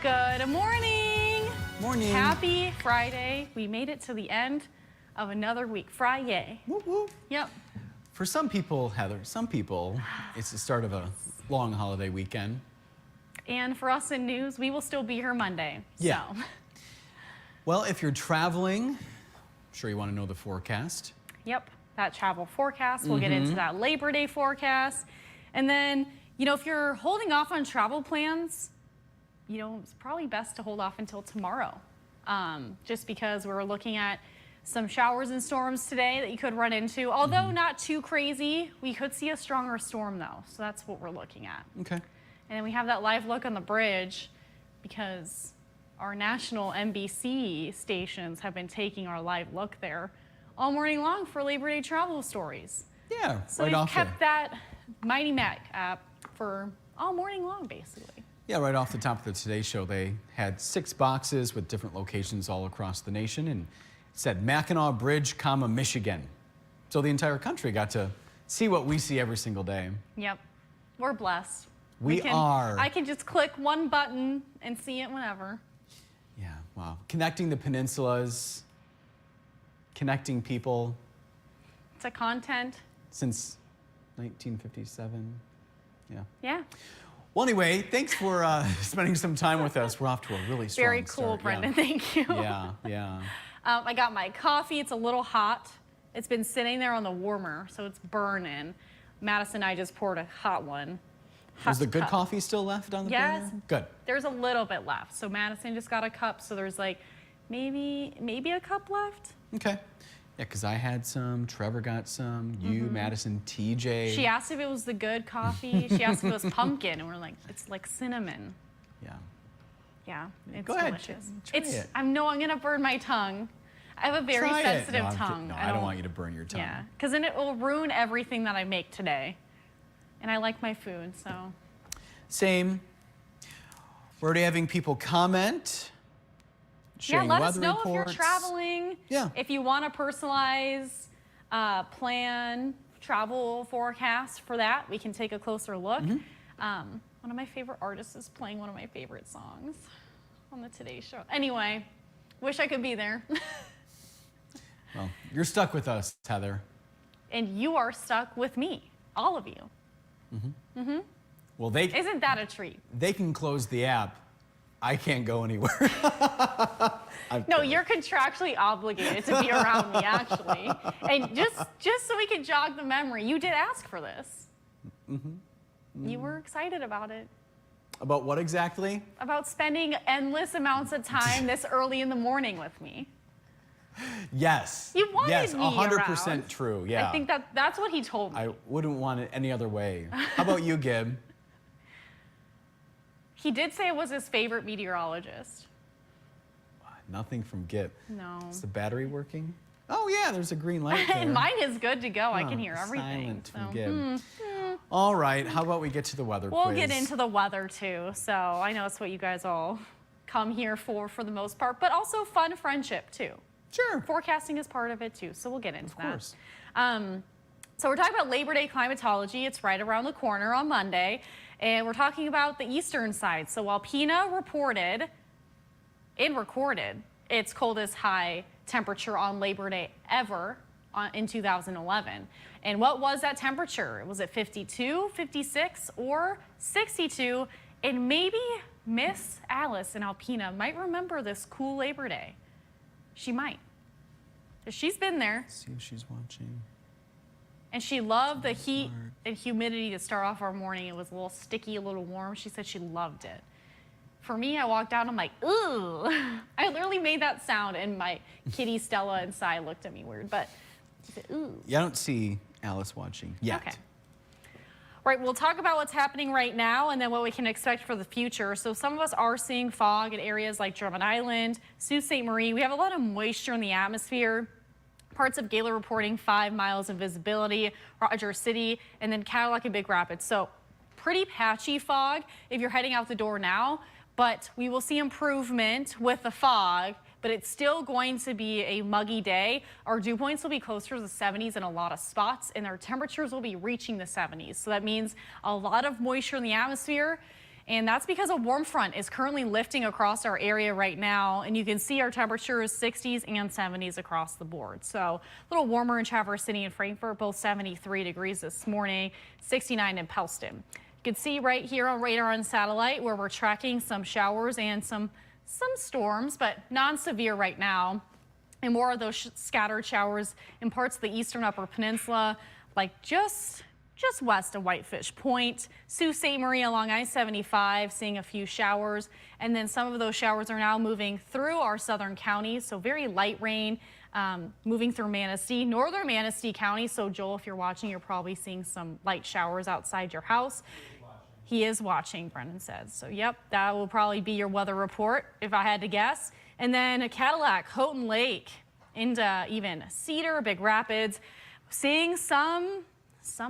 Good morning. Morning. Happy Friday. We made it to the end of another week. Friday. Whoop, whoop. Yep. For some people, Heather, it's the start of a long holiday weekend. And for us in news, we will still be here Monday. Yeah. So. Well, if you're traveling, I'm sure you want to know the forecast. Yep, that travel forecast. We'll get into that Labor Day forecast. And then, if you're holding off on travel plans, it's probably best to hold off until tomorrow. Just because we're looking at some showers and storms today that you could run into. Although not too crazy, we could see a stronger storm though. So that's what we're looking at. Okay. And then we have that live look on the bridge because our national NBC stations have been taking our live look there all morning long for Labor Day travel stories. Yeah, So right we've off kept that Mighty Mac app for all morning long, basically. Yeah, right off the top of the Today Show, they had 6 boxes with different locations all across the nation, and it said Mackinac Bridge, Michigan. So the entire country got to see what we see every single day. Yep, we're blessed. We are. I can just click one button and see it whenever. Yeah, wow. Connecting the peninsulas, connecting people. It's a content. Since 1957, yeah. Yeah. Well, anyway, thanks for spending some time with us. We're off to a really strong Very cool, start. Brendan. Yeah. Thank you. Yeah. I got my coffee. It's a little hot. It's been sitting there on the warmer, so it's burning. Madison and I just poured a hot one. Is the good coffee still left on the burner? Good. There's a little bit left. So Madison just got a cup, so there's like maybe a cup left. Okay. Yeah, because I had some, Trevor got some, you, Madison, TJ. She asked if it was the good coffee. She asked if it was pumpkin, and we're like, it's like cinnamon. Yeah. Yeah, it's Go ahead, delicious. try it. I know I'm gonna burn my tongue. I have a very Try it. sensitive No, tongue. No, I don't want you to burn your tongue. Yeah, because then it will ruin everything that I make today. And I like my food, so. Same. We're already having people comment. Yeah, let us know reports. if you're traveling. Yeah. If you want to personalize, plan, travel forecast for that, we can take a closer look. One of my favorite artists is playing one of my favorite songs on the Today Show. Anyway, wish I could be there. Well, you're stuck with us, Heather. And you are stuck with me, all of you. Well, Isn't that a treat? They can close the app. I can't go anywhere. No, you're contractually obligated to be around me, actually. And just so we can jog the memory, you did ask for this. You were excited about it. About what exactly? About spending endless amounts of time this early in the morning with me. Yes. You wanted yes, me 100% around. True, yeah. I think that's what he told me. I wouldn't want it any other way. How about you, Gib? He did say it was his favorite meteorologist. Nothing from Gib. No. Is the battery working? Oh, yeah, there's a green light there. Mine is good to go. I can hear everything. Silent from Gib. All right, how about we get to the weather quiz? We'll get into the weather, too. So I know it's what you guys all come here for the most part, but also fun friendship, too. Sure. Forecasting is part of it, too, so we'll get into that. Of course. So we're talking about Labor Day climatology. It's right around the corner on Monday. And we're talking about the eastern side. So while Pina recorded its coldest high temperature on Labor Day ever in 2011. And what was that temperature? Was it 52, 56, or 62? And maybe Miss Alice in Alpena might remember this cool Labor Day. She might. She's been there. Let's see if she's watching. And she loved the heat and humidity to start off our morning. It was a little sticky, a little warm. She said she loved it. For me, I walked out, I'm like, ooh. I literally made that sound, and my kitty Stella inside looked at me weird, but I said, ooh. Yeah, I don't see Alice watching yet. Okay. Right, we'll talk about what's happening right now and then what we can expect for the future. So some of us are seeing fog in areas like Drummond Island, Sault Ste. Marie. We have a lot of moisture in the atmosphere. Parts of Gaylor reporting 5 miles of visibility, Rogers City, and then Cadillac and Big Rapids. So pretty patchy fog if you're heading out the door now, but we will see improvement with the fog, but it's still going to be a muggy day. Our dew points will be closer to the 70s in a lot of spots, and our temperatures will be reaching the 70s. So that means a lot of moisture in the atmosphere. And that's because a warm front is currently lifting across our area right now. And you can see our temperatures 60s and 70s across the board. So a little warmer in Traverse City and Frankfort, both 73 degrees this morning, 69 in Pellston. You can see right here on radar and satellite where we're tracking some showers and some storms, but non-severe right now. And more of those scattered showers in parts of the eastern upper peninsula, like just west of Whitefish Point, Sault Ste. Marie along I-75, seeing a few showers. And then some of those showers are now moving through our southern counties. So very light rain moving through Manistee, northern Manistee County. So Joel, if you're watching, you're probably seeing some light showers outside your house. He is watching, Brendan says. So yep, that will probably be your weather report if I had to guess. And then Cadillac, Houghton Lake, into even Cedar, Big Rapids, seeing some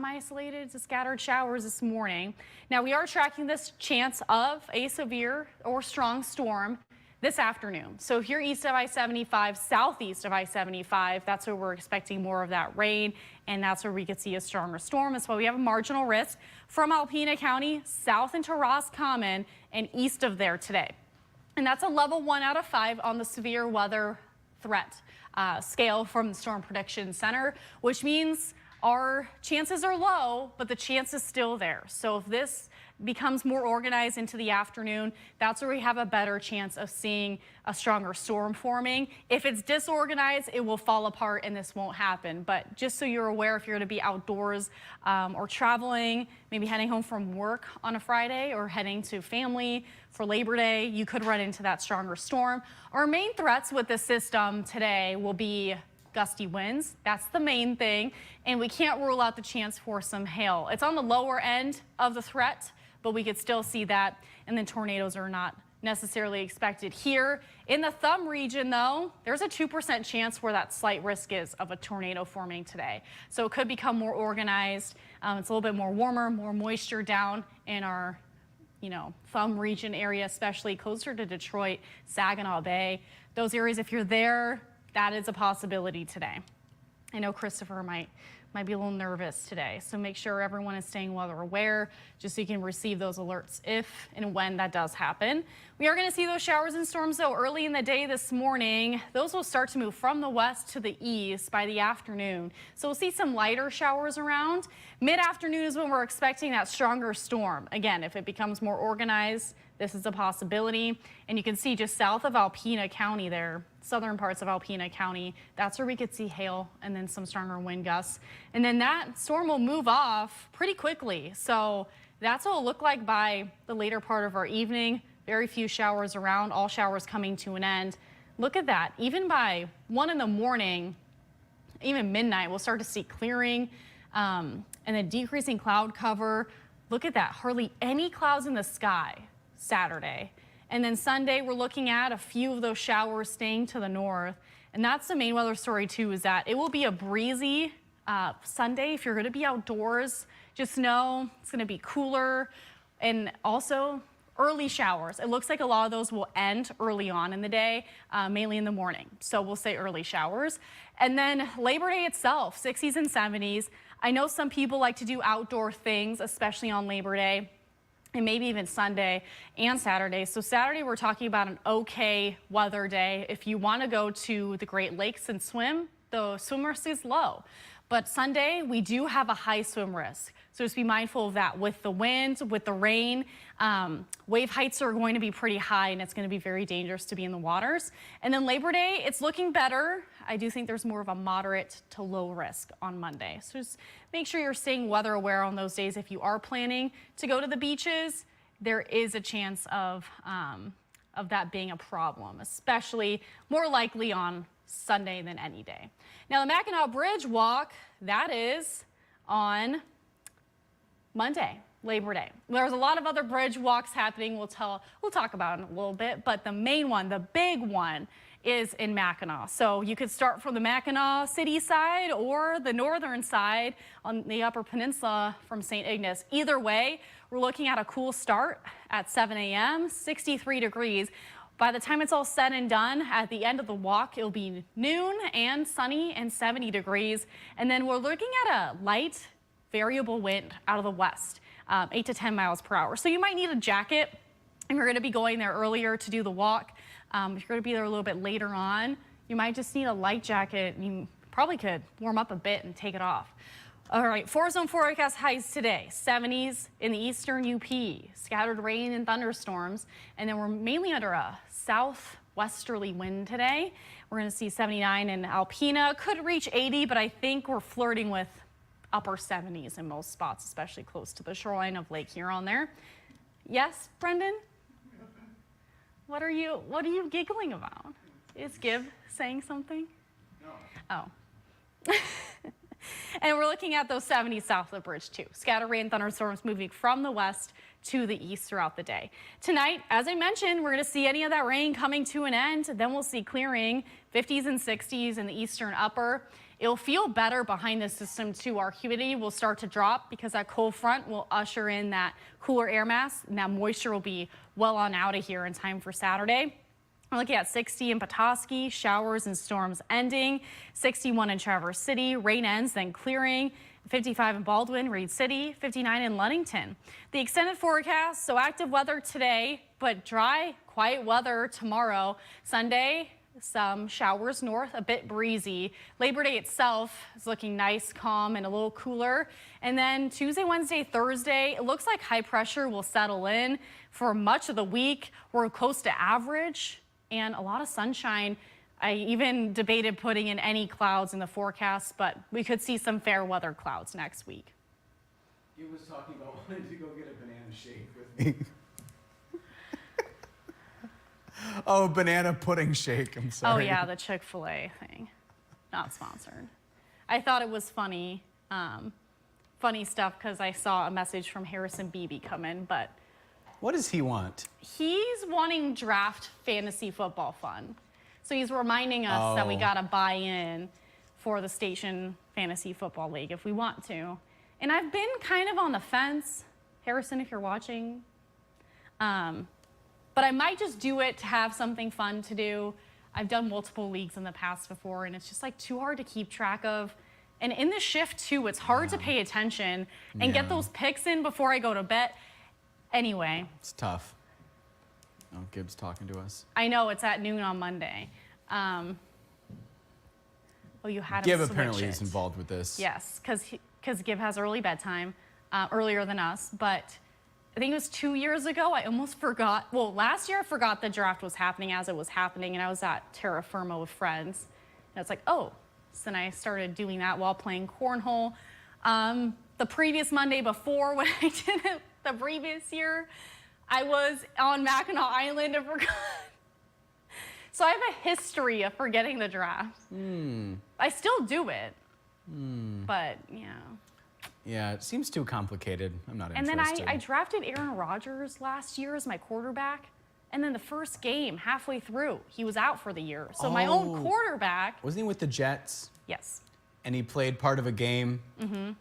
isolated to scattered showers this morning. Now we are tracking this chance of a severe or strong storm this afternoon. So if you're east of I-75, southeast of I-75, that's where we're expecting more of that rain, and that's where we could see a stronger storm. That's why we have a marginal risk from Alpena County south into Roscommon and east of there today. And that's a level 1 out of 5 on the severe weather threat scale from the Storm Prediction Center, which means our chances are low, but the chance is still there. So if this becomes more organized into the afternoon, that's where we have a better chance of seeing a stronger storm forming. If it's disorganized, it will fall apart and this won't happen. But just so you're aware, if you're going to be outdoors or traveling, maybe heading home from work on a Friday or heading to family for Labor Day, you could run into that stronger storm. Our main threats with the system today will be gusty winds. That's the main thing. And we can't rule out the chance for some hail. It's on the lower end of the threat, but we could still see that. And then tornadoes are not necessarily expected here. In the thumb region, though, there's a 2% chance where that slight risk is of a tornado forming today. So it could become more organized. It's a little bit more warmer, more moisture down in our thumb region area, especially closer to Detroit, Saginaw Bay. Those areas, if you're there, that is a possibility today. I know Christopher might be a little nervous today, so make sure everyone is staying weather aware just so you can receive those alerts if and when that does happen. We are going to see those showers and storms, though, early in the day this morning. Those will start to move from the west to the east by the afternoon. So we'll see some lighter showers around. Mid-afternoon is when we're expecting that stronger storm. Again, if it becomes more organized, this is a possibility. And you can see just south of Alpena County there, southern parts of Alpena County, that's where we could see hail and then some stronger wind gusts. And then that storm will move off pretty quickly. So that's what it'll look like by the later part of our evening. Very few showers around, all showers coming to an end. Look at that. Even by 1 in the morning, even midnight, we'll start to see clearing and then decreasing cloud cover. Look at that. Hardly any clouds in the sky Saturday. And then Sunday, we're looking at a few of those showers staying to the north. And that's the main weather story, too, is that it will be a breezy Sunday. If you're going to be outdoors, just know it's going to be cooler. And also early showers. It looks like a lot of those will end early on in the day, mainly in the morning. So we'll say early showers. And then Labor Day itself, 60s and 70s. I know some people like to do outdoor things, especially on Labor Day, and maybe even Sunday and Saturday. So Saturday, we're talking about an okay weather day. If you want to go to the Great Lakes and swim, the swim risk is low. But Sunday, we do have a high swim risk. So just be mindful of that. With the wind, with the rain, wave heights are going to be pretty high, and it's going to be very dangerous to be in the waters. And then Labor Day, it's looking better. I do think there's more of a moderate to low risk on Monday. So just make sure you're staying weather aware on those days. If you are planning to go to the beaches, there is a chance of that being a problem, especially more likely on Sunday than any day. Now, the Mackinac Bridge walk, that is on Monday, Labor Day. There's a lot of other bridge walks happening. We'll talk about it in a little bit, but the main one, the big one, is in Mackinac. So you could start from the Mackinac City side or the northern side on the Upper Peninsula from St. Ignace. Either way, we're looking at a cool start at 7 a.m., 63 degrees. By the time it's all said and done, at the end of the walk, it'll be noon and sunny and 70 degrees. And then we're looking at a light variable wind out of the west. 8 to 10 miles per hour. So you might need a jacket if you're going to be going there earlier to do the walk. If you're going to be there a little bit later on, you might just need a light jacket. You probably could warm up a bit and take it off. All right, 4-zone forecast highs today. 70s in the eastern UP, scattered rain and thunderstorms, and then we're mainly under a southwesterly wind today. We're going to see 79 in Alpena, could reach 80, but I think we're flirting with upper 70s in most spots, especially close to the shoreline of Lake Huron there. Yes, Brendan? What are you giggling about? Is Gib saying something? No. Oh. And we're looking at those 70s south of the bridge too. Scattered rain thunderstorms moving from the west to the east throughout the day. Tonight, as I mentioned, we're going to see any of that rain coming to an end. Then we'll see clearing, 50s and 60s in the eastern upper. It'll feel better behind the system too. Our humidity will start to drop because that cold front will usher in that cooler air mass, and that moisture will be well on out of here in time for Saturday. We're looking at 60 in Petoskey, showers and storms ending, 61 in Traverse City, rain ends, then clearing, 55 in Baldwin, Reed City, 59 in Ludington. The extended forecast, so active weather today, but dry, quiet weather tomorrow. Sunday, some showers north, a bit breezy. Labor Day itself is looking nice, calm, and a little cooler. And then Tuesday, Wednesday, Thursday, it looks like high pressure will settle in for much of the week. We're close to average. And a lot of sunshine. I even debated putting in any clouds in the forecast, but we could see some fair weather clouds next week. He was talking about wanting to go get a banana shake with me. Oh, banana pudding shake. I'm sorry. Oh yeah, the Chick-fil-A thing. Not sponsored. I thought it was funny, funny stuff because I saw a message from Harrison Beebe come in, but what does he want? He's wanting draft fantasy football fun. So he's reminding us that we got to buy in for the station fantasy football league if we want to. And I've been kind of on the fence, Harrison, if you're watching. But I might just do it to have something fun to do. I've done multiple leagues in the past before, and it's just like too hard to keep track of. And in the shift too, it's hard to pay attention and get those picks in before I go to bed. Anyway. It's tough. Oh, Gibbs talking to us. I know, it's at noon on Monday. Oh, you had him Gib switch apparently it. is involved with this. Yes, because Gib has early bedtime, earlier than us. But I think it was 2 years ago, I almost forgot. Well, last year I forgot the draft was happening as it was happening, and I was at Terra Firma with friends. And it's like, oh. So then I started doing that while playing cornhole. The previous Monday before, when I did it the previous year, I was on Mackinac Island and forgot. So I have a history of forgetting the draft. I still do it, but yeah. Yeah, it seems too complicated. I'm not and interested. then I drafted Aaron Rodgers last year as my quarterback. And then the first game, halfway through, he was out for the year. So my own quarterback. Wasn't he with the Jets? Yes. And he played part of a game? That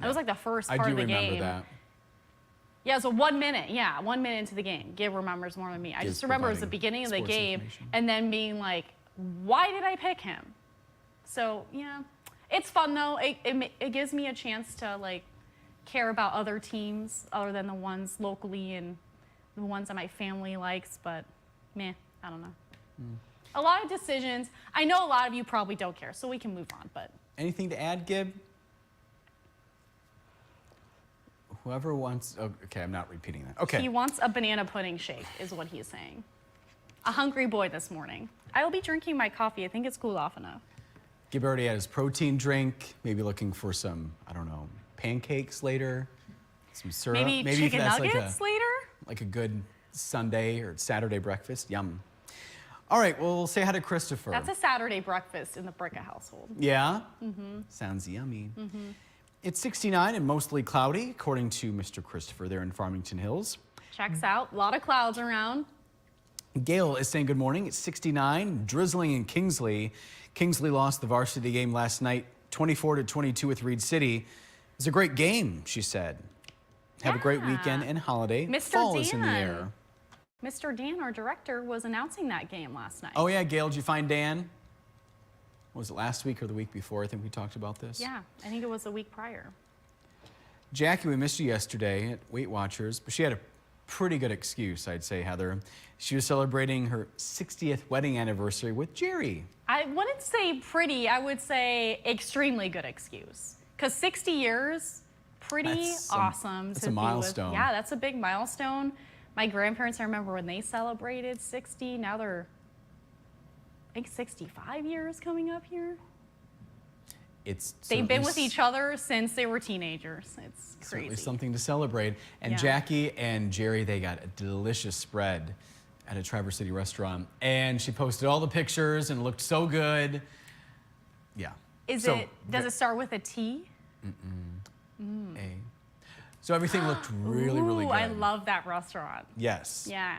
was like the first part of the game. I do remember that. Yeah, so 1 minute. Yeah, 1 minute into the game. Gib remembers more than me. I just remember it was the beginning of the game and then being like, why did I pick him? So, yeah. It's fun, though. It gives me a chance to, like, care about other teams other than the ones locally and the ones that my family likes. But, meh, I don't know. A lot of decisions. I know a lot of you probably don't care, so we can move on. But anything to add, Gib? Whoever wants, oh, okay, I'm not repeating that. Okay. He wants a banana pudding shake, is what he's saying. A hungry boy this morning. I will be drinking my coffee. I think it's cooled off enough. Gib already had his protein drink, maybe looking for some, I don't know, pancakes later, some syrup. Maybe chicken nuggets later? Like a good Sunday or Saturday breakfast. Yum. All right, well, we'll say hi to Christopher. That's a Saturday breakfast in the Bricca household. Yeah? Sounds yummy. It's 69 and mostly cloudy, according to Mr. Christopher there in Farmington Hills. Checks out. A lot of clouds around. Gail is saying good morning. It's 69, drizzling in Kingsley. Kingsley lost the varsity game last night, 24-22 with Reed City. It was a great game, she said. Have a great weekend and holiday. Mr. Fall Dan. is in the air. Mr. Dan, our director, was announcing that game last night. Oh, yeah, Gail, did you find Dan? Was it last week or the week before? I think we talked about this. Yeah, I think it was a week prior. Jackie, we missed you yesterday at Weight Watchers, but she had a pretty good excuse, I'd say, Heather. She was celebrating her 60th wedding anniversary with Jerry. I wouldn't say pretty, I would say extremely good excuse. Because 60 years, pretty awesome. That's a milestone. Yeah, that's a big milestone. My grandparents, I remember when they celebrated 60. Now they're, I think, 65 years coming up here. They've been with each other since they were teenagers. It's crazy. Certainly something to celebrate. And Yeah. Jackie and Jerry, they got a delicious spread at a Traverse City restaurant. And she posted all the pictures and it looked so good. Yeah. Does it start with a T? A. So everything looked really, really Ooh, good. I love that restaurant. Yes. Yeah.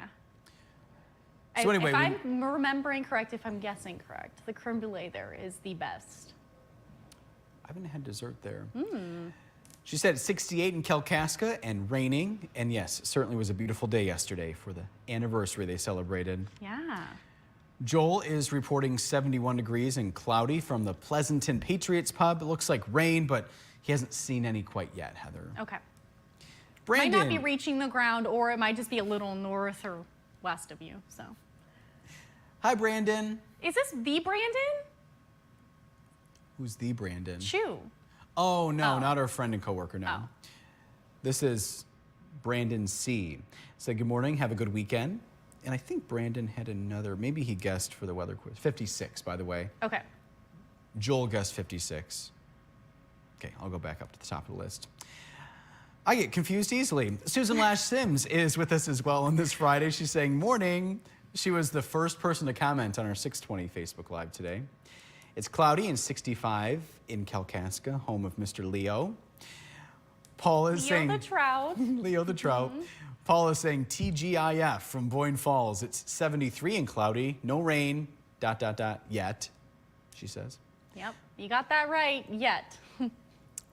So anyway, if I'm remembering correct, if I'm guessing correct, the creme brulee there is the best. I haven't had dessert there. She said it's 68 in Kalkaska and raining. And yes, it certainly was a beautiful day yesterday for the anniversary they celebrated. Yeah. Joel is reporting 71 degrees and cloudy from the Pleasanton Patriots pub. It looks like rain, but he hasn't seen any quite yet, Heather. Okay. Brandon. Might not be reaching the ground, or it might just be a little north or west of you. So. Hi, Brandon. Is this the Brandon? Who's the Brandon? Chew. Oh, no, Oh. not our friend and coworker, no. Oh. This is Brandon C. Said, good morning, have a good weekend. And I think Brandon had another, maybe he guessed for the weather quiz. 56, by the way. Okay. Joel guessed 56. Okay, I'll go back up to the top of the list. I get confused easily. Susan Lash Sims is with us as well on this Friday. She's saying, morning. She was the first person to comment on our 620 Facebook Live today. It's cloudy and 65 in Kalkaska, home of Mr. Leo. Paul is saying... Leo the Trout. Leo the Trout. Paul is saying TGIF from Boyne Falls. It's 73 and cloudy, no rain, ... yet, she says. Yep, you got that right, yet.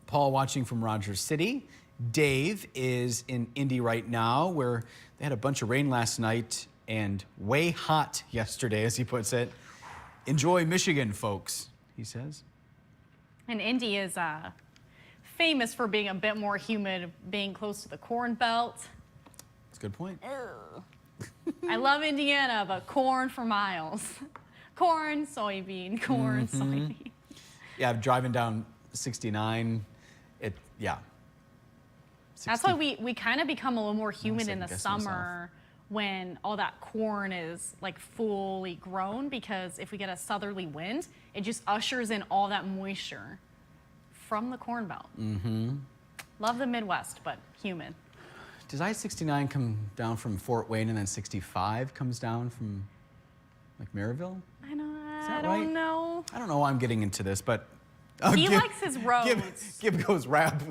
Paul watching from Rogers City. Dave is in Indy right now, where they had a bunch of rain last night and way hot yesterday, as he puts it. Enjoy Michigan, folks, he says. And Indy is famous for being a bit more humid, being close to the Corn Belt. That's a good point. I love Indiana, but corn for miles. Corn, soybean, corn, soybean. Yeah, driving down 69, yeah. That's why we kind of become a little more humid in the second-guessing summer when all that corn is like fully grown, because if we get a southerly wind, it just ushers in all that moisture from the Corn Belt. Love the Midwest, but humid. Does I-69 come down from Fort Wayne and then 65 comes down from like Maryville? I that don't right? know. I don't know why I'm getting into this, but... He likes his roads. Gib goes rap.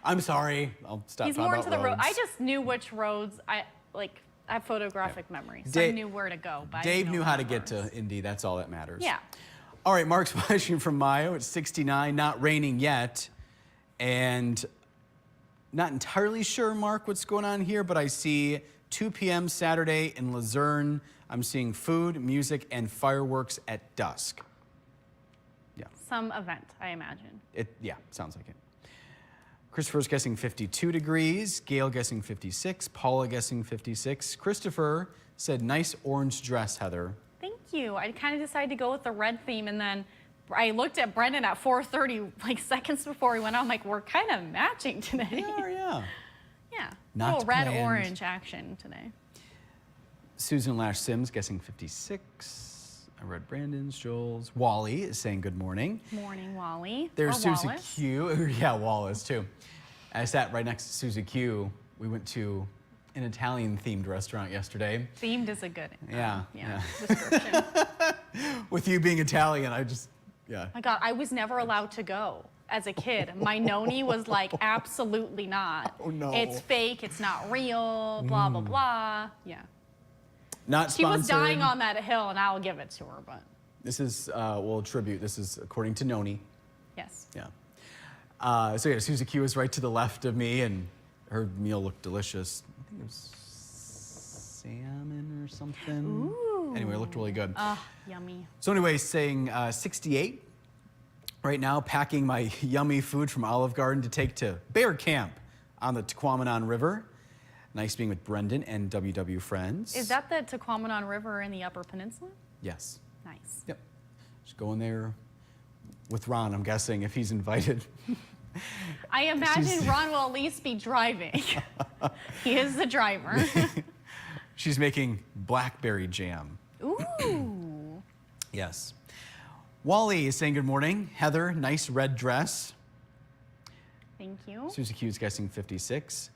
I'm sorry. I'll stop He's talking more about into the road. roads. I just knew which roads I have photographic memory, so I knew where to go. But Dave knew how to get to Indy. That's all that matters. Yeah. All right, Mark's watching from Mayo. It's 69, not raining yet. And not entirely sure, Mark, what's going on here, but I see 2 p.m. Saturday in Luzerne. I'm seeing food, music, and fireworks at dusk. Yeah. Some event, I imagine. Yeah, sounds like it. Christopher's guessing 52 degrees. Gail guessing 56. Paula guessing 56. Christopher said, nice orange dress, Heather. Thank you. I kind of decided to go with the red theme, and then I looked at Brendan at 4:30, like seconds before he went out. I'm like, we're kind of matching today. Yeah. Yeah. Not little red planned. orange action today. Susan Lash Sims guessing 56. I read Brandon's, Joel's. Wally is saying good morning. Morning, Wally. There's Or Susie Wallace. Q. Yeah, Wallace too. I sat right next to Susie Q. We went to an Italian-themed restaurant yesterday. Themed is a good Yeah. description. With you being Italian, yeah. My God, I was never allowed to go as a kid. My noni was like, absolutely not. Oh, no. It's fake, it's not real, blah, blah, blah. Yeah. Not She sponsored. was dying on that hill, and I'll give it to her, but This is, well, tribute. This is according to Noni. yes. Yeah. So yeah, Susie Q is right to the left of me, and her meal looked delicious. I think it was salmon or something. Ooh. Anyway, it looked really good. Yummy. So anyway, saying 68 right now, packing my yummy food from Olive Garden to take to bear camp on the Tequamanon River. Nice being with Brendan and WW Friends. Is that the Tequamanon River in the Upper Peninsula? Yes. Nice. Yep. Just going there with Ron, I'm guessing, if he's invited. I imagine Ron will at least be driving. He is the driver. She's making blackberry jam. Ooh. Yes. Wally is saying good morning. Heather, nice red dress. Thank you. Susie Q is guessing 56.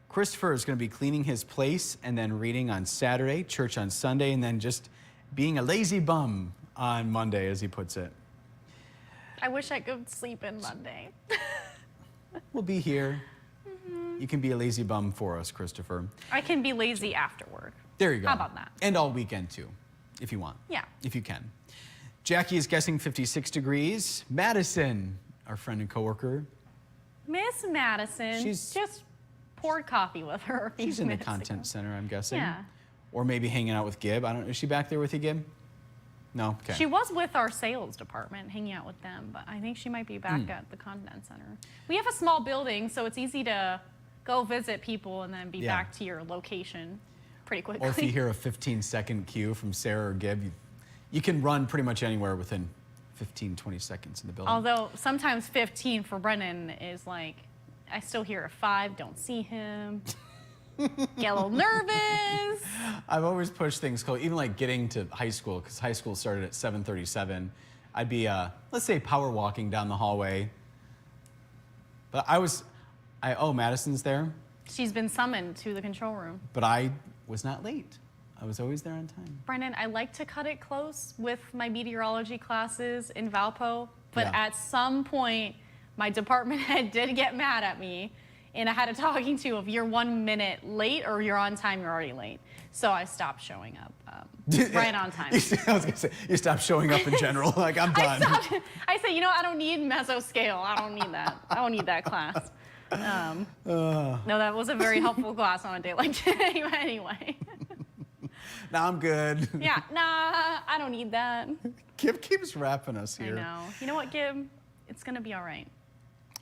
Christopher is going to be cleaning his place and then reading on Saturday, church on Sunday, and then just being a lazy bum on Monday, as he puts it. I wish I could sleep in Monday. We'll be here. You can be a lazy bum for us, Christopher. I can be lazy afterward. There you go. How about that? And all weekend, too, if you want. Yeah. If you can. Jackie is guessing 56 degrees. Madison, our friend and coworker. Miss Madison, She's just poured coffee with her a few She's in the minutes content ago. center, I'm guessing. Yeah. Or maybe hanging out with Gib. I don't know. Is she back there with you, Gib? No? Okay. She was with our sales department, hanging out with them, but I think she might be back at the content center. We have a small building, so it's easy to go visit people and then be Yeah. back to your location pretty quickly. Or if you hear a 15-second cue from Sarah or Gib, you can run pretty much anywhere within 15, 20 seconds in the building. Although sometimes 15 for Brennan is like, I still hear a 5, don't see him. Get a little nervous. I've always pushed things close, even like getting to high school, because high school started at 7:37. I'd be, let's say, power walking down the hallway. But oh, Madison's there, She's been summoned to the control room. but I was not late. I was always there on time. Brennan, I like to cut it close with my meteorology classes in Valpo, but Yeah. at some point, my department head did get mad at me, and I had a talking to if you're 1 minute late or you're on time, you're already late. So I stopped showing up right on time. I was gonna say, you stopped showing up in general. Like, I'm done. I said, I don't need mesoscale. I don't need that. I don't need that class. No, that was a very helpful class on a day like today, but anyway. Now I'm good. Yeah, nah, I don't need that. Gib keeps wrapping us I here. know. You know what, Gib? It's going to be all right.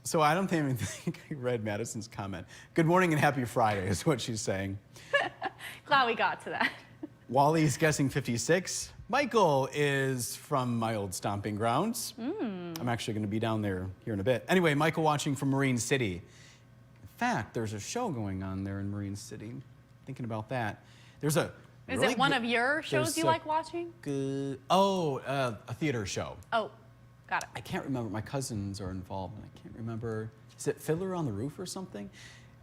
So I don't even think I read Madison's comment. Good morning and happy Friday is what she's saying. Glad we got to that. Wally's guessing 56. Michael is from my old stomping grounds. I'm actually going to be down there here in a bit. Anyway, Michael watching from Marine City. In fact, there's a show going on there in Marine City. Thinking about that. There's a Is really it one good- of your shows there's you a like watching? a theater show. Oh, got it. I can't remember. My cousins are involved, and I can't remember. Is it Fiddler on the Roof or something?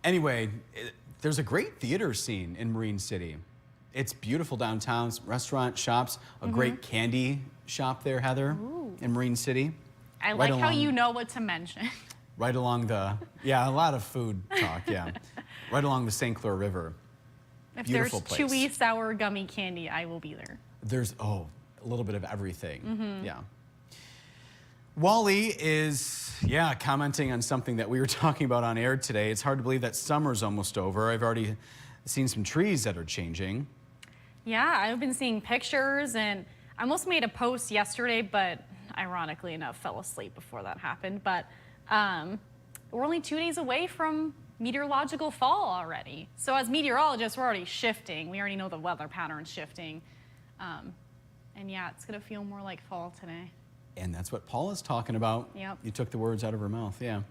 Anyway, there's a great theater scene in Marine City. It's beautiful downtown, restaurant, shops, a great candy shop there, Heather, in Marine City. I Right like how along- you know what to mention. Right along the, a lot of food talk, yeah. Right along the St. Clair River. If Beautiful there's place. chewy, sour, gummy candy, I will be there. There's, a little bit of everything, yeah. Wally is, commenting on something that we were talking about on air today. It's hard to believe that summer's almost over. I've already seen some trees that are changing. Yeah, I've been seeing pictures, and I almost made a post yesterday, but ironically enough, fell asleep before that happened. But we're only 2 days away from meteorological fall already. So as meteorologists, we're already shifting. We already know the weather pattern's shifting. And yeah, it's gonna feel more like fall today. And that's what Paula's talking about. Yep. You took the words out of her mouth, yeah.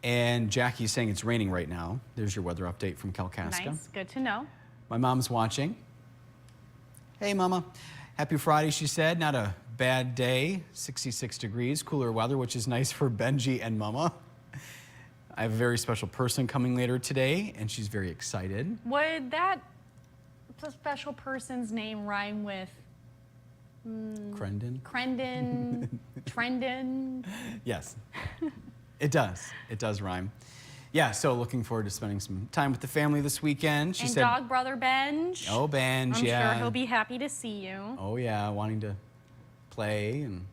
And Jackie's saying it's raining right now. There's your weather update from Kalkaska. Nice, good to know. My mom's watching. Hey, Mama. Happy Friday, she said. Not a bad day. 66 degrees, cooler weather, which is nice for Benji and Mama. I have a very special person coming later today, and she's very excited. Would that special person's name rhyme with Crendon? Crendon, Trendon? Yes. It does. It does rhyme. Yeah, so looking forward to spending some time with the family this weekend. She And said, dog brother Benj. oh, Benj, I'm yeah. sure he'll be happy to see you. Oh, yeah, wanting to play, and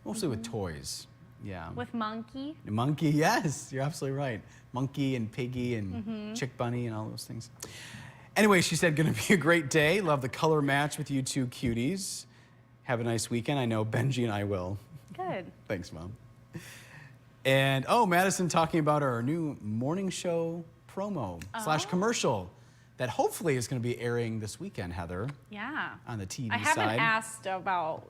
mostly with toys. Yeah. With Monkey. Monkey, yes, you're absolutely right. Monkey and Piggy and Chick Bunny and all those things. Anyway, she said, gonna be a great day. Love the color match with you two cuties. Have a nice weekend. I know Benji and I will. Good. Thanks, Mom. And, oh, Madison talking about our new morning show promo slash commercial that hopefully is going to be airing this weekend, Heather. Yeah. On the TV I side. haven't asked about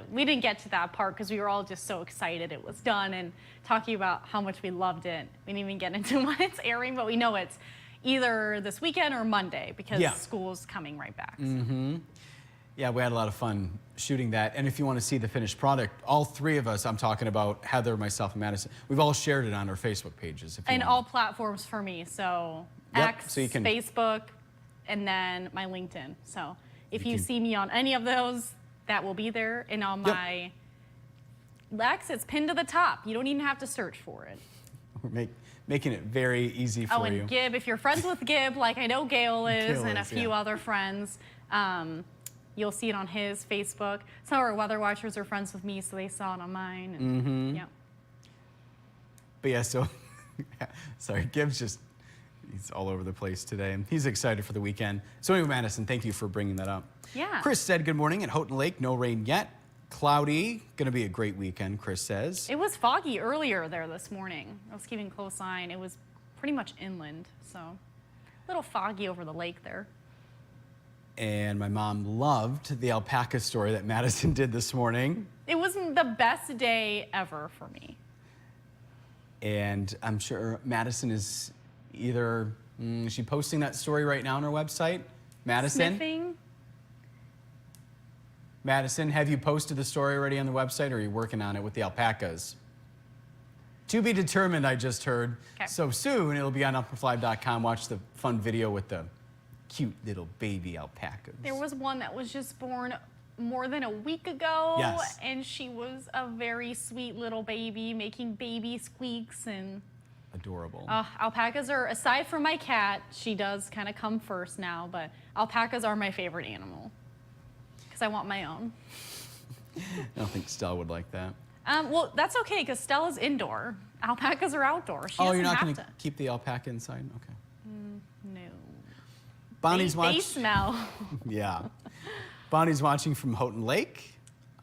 we didn't get to that part because we were all just so excited it was done and talking about how much we loved it. We didn't even get into when it's airing, but we know it's either this weekend or Monday because school's coming right back. So. Yeah, we had a lot of fun shooting that. And if you want to see the finished product, all three of us, I'm talking about Heather, myself, and Madison, we've all shared it on our Facebook pages. And all platforms for me. So X, so you can, Facebook, and then my LinkedIn. So if you see me on any of those, that will be there. And on my X, it's pinned to the top. You don't even have to search for it. We're making it very easy for you. Oh, and Gib, if you're friends with Gib, like I know Gail is, and a few other friends, you'll see it on his Facebook. Some of our weather watchers are friends with me, so they saw it on mine. And, But yeah, so, sorry, Gib's he's all over the place today. He's excited for the weekend. So anyway, Madison, thank you for bringing that up. Yeah. Chris said good morning at Houghton Lake. No rain yet. Cloudy. Going to be a great weekend, Chris says. It was foggy earlier there this morning. I was keeping close eye, and it was pretty much inland, so a little foggy over the lake there. And my mom loved the alpaca story that Madison did this morning. It was the best day ever for me. And I'm sure Madison is either, is she posting that story right now on her website? Madison? Sniffing. Madison, have you posted the story already on the website, or are you working on it with the alpacas? To be determined, I just heard. Okay. So soon it'll be on upperfly.com. Watch the fun video with the cute little baby alpacas. There was one that was just born more than a week ago, and she was a very sweet little baby making baby squeaks and adorable. Alpacas are, aside from my cat, she does kind of come first now, but alpacas are my favorite animal because I want my own. I don't think Stella would like that. Well, that's okay because Stella's indoor. Alpacas are outdoor. She you're not going to keep the alpaca inside? Okay. No. Bonnie's they smell. Yeah. Bonnie's watching from Houghton Lake.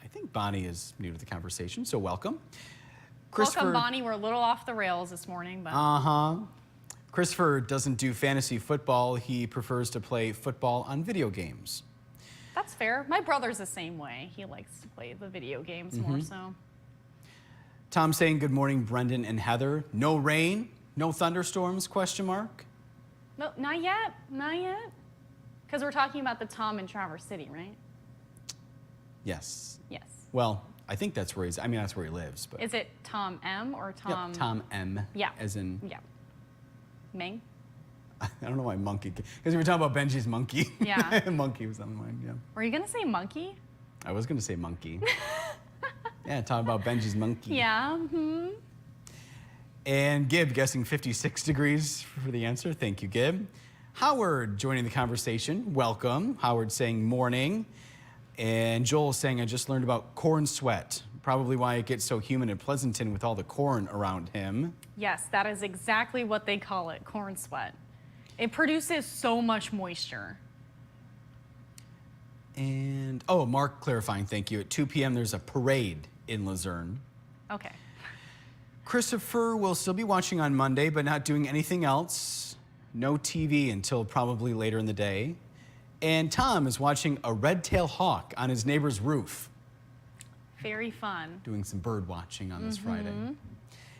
I think Bonnie is new to the conversation, so welcome. Welcome, Bonnie. We're a little off the rails this morning, but. Christopher doesn't do fantasy football. He prefers to play football on video games. That's fair. My brother's the same way. He likes to play the video games more so. Tom saying good morning, Brendan and Heather. No rain, no thunderstorms, question mark? No, not yet. Not yet. Because we're talking about the Tom in Traverse City, right? Yes. Yes. Well, I think that's where that's where he lives. But is it Tom M or Tom? Yep, Tom M. Yeah. As in. Yeah. Ming? I don't know why monkey, because we were talking about Benji's monkey. Yeah. Monkey was on the mind, yeah. Were you going to say monkey? I was going to say monkey. Yeah, talking about Benji's monkey. Yeah. And Gib guessing 56 degrees for the answer. Thank you, Gib. Howard joining the conversation. Welcome. Howard saying morning. And Joel saying, I just learned about corn sweat. Probably why it gets so humid in Pleasanton with all the corn around him. Yes, that is exactly what they call it, corn sweat. It produces so much moisture. And, Mark clarifying, thank you. At 2 p.m. there's a parade in Luzerne. Okay. Christopher will still be watching on Monday, but not doing anything else. No TV until probably later in the day. And Tom is watching a red-tailed hawk on his neighbor's roof. Very fun. Doing some bird watching on this Friday.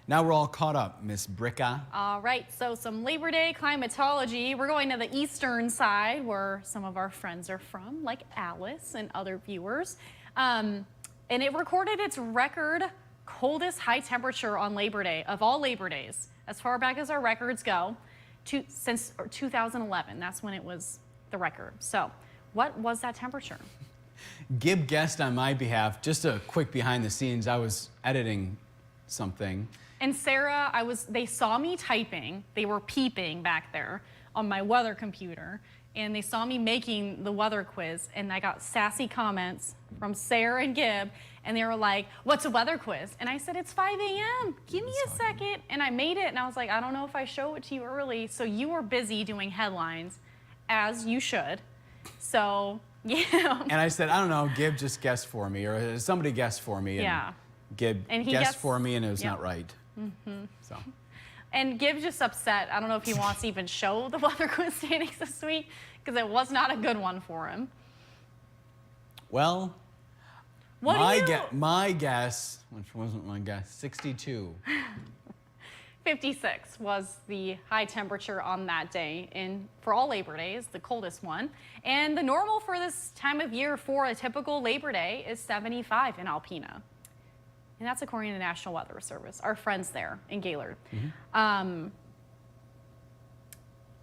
Now we're all caught up, Miss Bricca. All right, so some Labor Day climatology. We're going to the eastern side where some of our friends are from, like Alice and other viewers. And it recorded its record coldest high temperature on Labor Day of all Labor Days, as far back as our records go, since 2011. That's when it was the record. So what was that temperature? Gib guessed on my behalf. Just a quick behind the scenes. I was editing something. And Sarah, they saw me typing. They were peeping back there on my weather computer. And they saw me making the weather quiz. And I got sassy comments from Sarah and Gib. And they were like, what's a weather quiz? And I said, it's 5 a.m. Give me a second. And I made it. And I was like, I don't know if I show it to you early. So you were busy doing headlines, as you should. So, yeah. And I said, I don't know, Gib just guessed for me. Or somebody guessed for me. And yeah. Gib and he guessed for me, and it was not right. So. And Gibbs just upset. I don't know if he wants to even show the weather quiz standings this week because it was not a good one for him. Well, my guess, which wasn't my guess, 62. 56 was the high temperature on that day, and for all Labor Days, the coldest one. And the normal for this time of year for a typical Labor Day is 75 in Alpena. And that's according to the National Weather Service, our friends there in Gaylord. And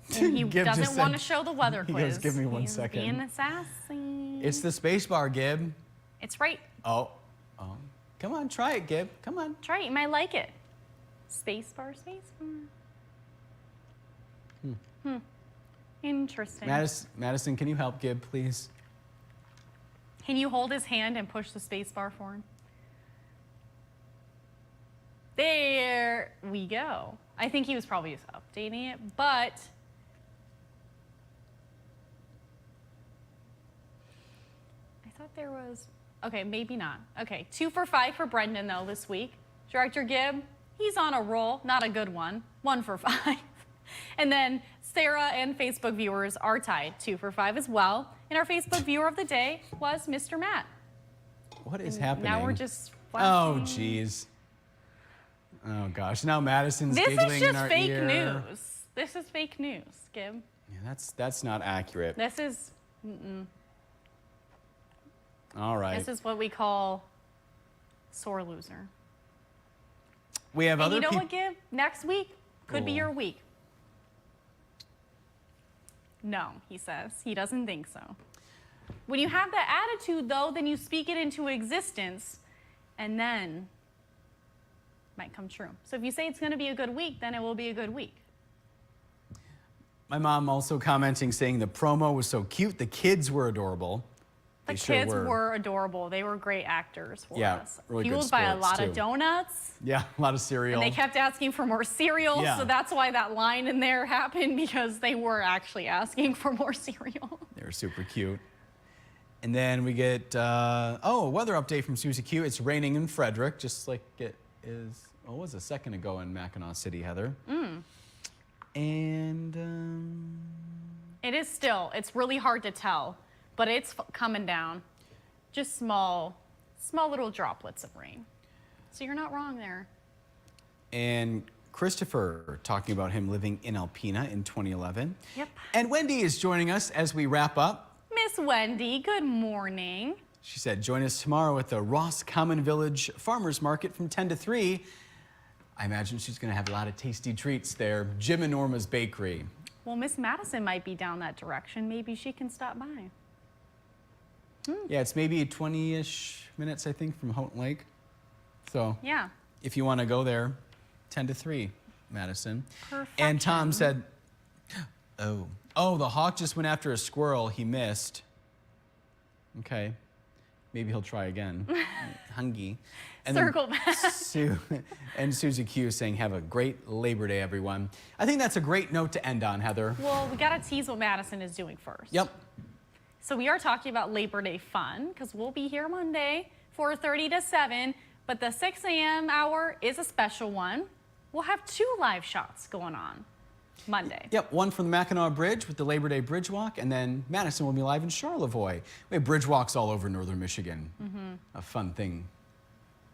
he doesn't want to show the weather quiz. He goes, give me 1 He's second. being sassy. It's the space bar, Gib. It's right. Oh. Come on, try it, Gib. Come on. Try it. You might like it. Space bar, space bar. Interesting. Madison, can you help Gib, please? Can you hold his hand and push the space bar for him? There we go. I think he was probably just updating it, but I thought there was, okay, maybe not. Okay, 2 for 5 for Brendan though this week. Director Gibb, he's on a roll, not a good one, 1 for 5. And then Sarah and Facebook viewers are tied, 2 for 5 as well. And our Facebook viewer of the day was Mr. Matt. What is happening? Now we're just flashing. Oh, geez. Oh, gosh. Now Madison's giggling in our ear. This is just fake news. This is fake news, Gib. Yeah, that's not accurate. This is, All right. This is what we call sore loser. We have other you know people. what, Gib? Next week could be your week. No, he says. He doesn't think so. When you have that attitude, though, then you speak it into existence, and then it might come true. So if you say it's going to be a good week, then it will be a good week. My mom also commenting saying the promo was so cute. The kids were adorable. The kids were adorable. They were great actors for us. Really good Fueled by a sports, lot too. of donuts. Yeah, a lot of cereal. And they kept asking for more cereal, Yeah. so that's why that line in there happened, because they were actually asking for more cereal. They were super cute. And then we get, a weather update from Susie Q. It's raining in Frederick, just like it is, it was a second ago in Mackinac City, Heather. And It is still, it's really hard to tell, but it's coming down. Just small little droplets of rain. So you're not wrong there. And Christopher talking about him living in Alpena in 2011. Yep. And Wendy is joining us as we wrap up. Miss Wendy, good morning. She said, join us tomorrow at the Ross Common Village Farmers Market from 10 to 3. I imagine she's going to have a lot of tasty treats there. Jim and Norma's Bakery. Well, Miss Madison might be down that direction. Maybe she can stop by. Yeah, it's maybe 20-ish minutes, I think, from Houghton Lake. So Yeah. if you want to go there, 10 to 3, Madison. Perfection. And Tom said, oh, the hawk just went after a squirrel. He missed. Okay. Maybe he'll try again. Hungry. And Circle back. And Susie Q saying, have a great Labor Day, everyone. I think that's a great note to end on, Heather. Well, we got to tease what Madison is doing first. Yep. So we are talking about Labor Day fun, because we'll be here Monday, 4:30 to 7, but the 6 a.m. hour is a special one. We'll have 2 live shots going on Monday. Yep, one from the Mackinac Bridge with the Labor Day Bridge Walk, and then Madison will be live in Charlevoix. We have bridge walks all over northern Michigan. A fun thing.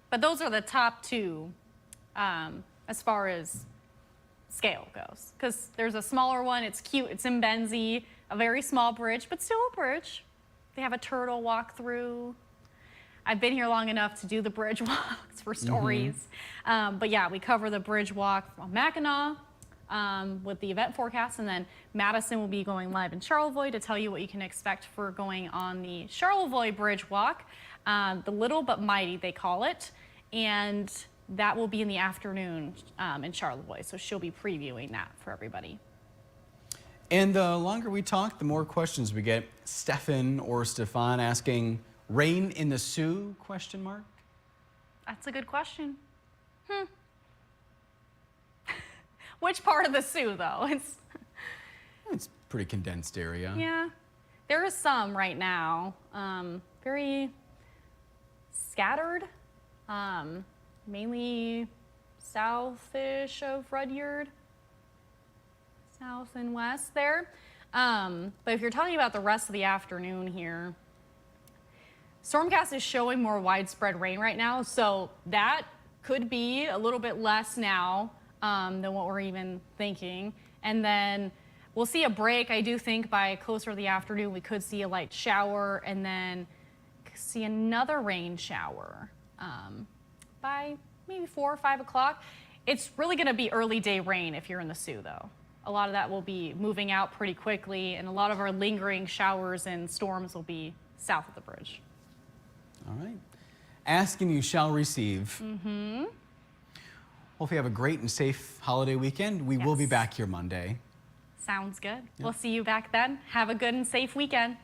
But those are the top 2 as far as scale goes, because there's a smaller one. It's cute. It's in Benzie, a very small bridge, but still a bridge. They have a turtle walk through. I've been here long enough to do the bridge walks for stories. But yeah, we cover the bridge walk from Mackinac with the event forecast, and then Madison will be going live in Charlevoix to tell you what you can expect for going on the Charlevoix Bridge Walk, the Little But Mighty, they call it, and that will be in the afternoon in Charlevoix, so she'll be previewing that for everybody. And the longer we talk, the more questions we get. Stefan or Stefan asking, rain in the Sioux, question mark? That's a good question. Which part of the Sioux, though? It's a pretty condensed area. Yeah, there is some right now, very scattered, mainly southish of Rudyard, south and west there. But if you're talking about the rest of the afternoon here, Stormcast is showing more widespread rain right now, so that could be a little bit less now than what we're even thinking. And then we'll see a break. I do think by closer to the afternoon, we could see a light shower and then see another rain shower by maybe 4 or 5 o'clock. It's really going to be early day rain if you're in the Sioux, though. A lot of that will be moving out pretty quickly, and a lot of our lingering showers and storms will be south of the bridge. All right. Ask and you shall receive. Hope you have a great and safe holiday weekend. We will be back here Monday. Sounds good. We'll see you back then. Have a good and safe weekend.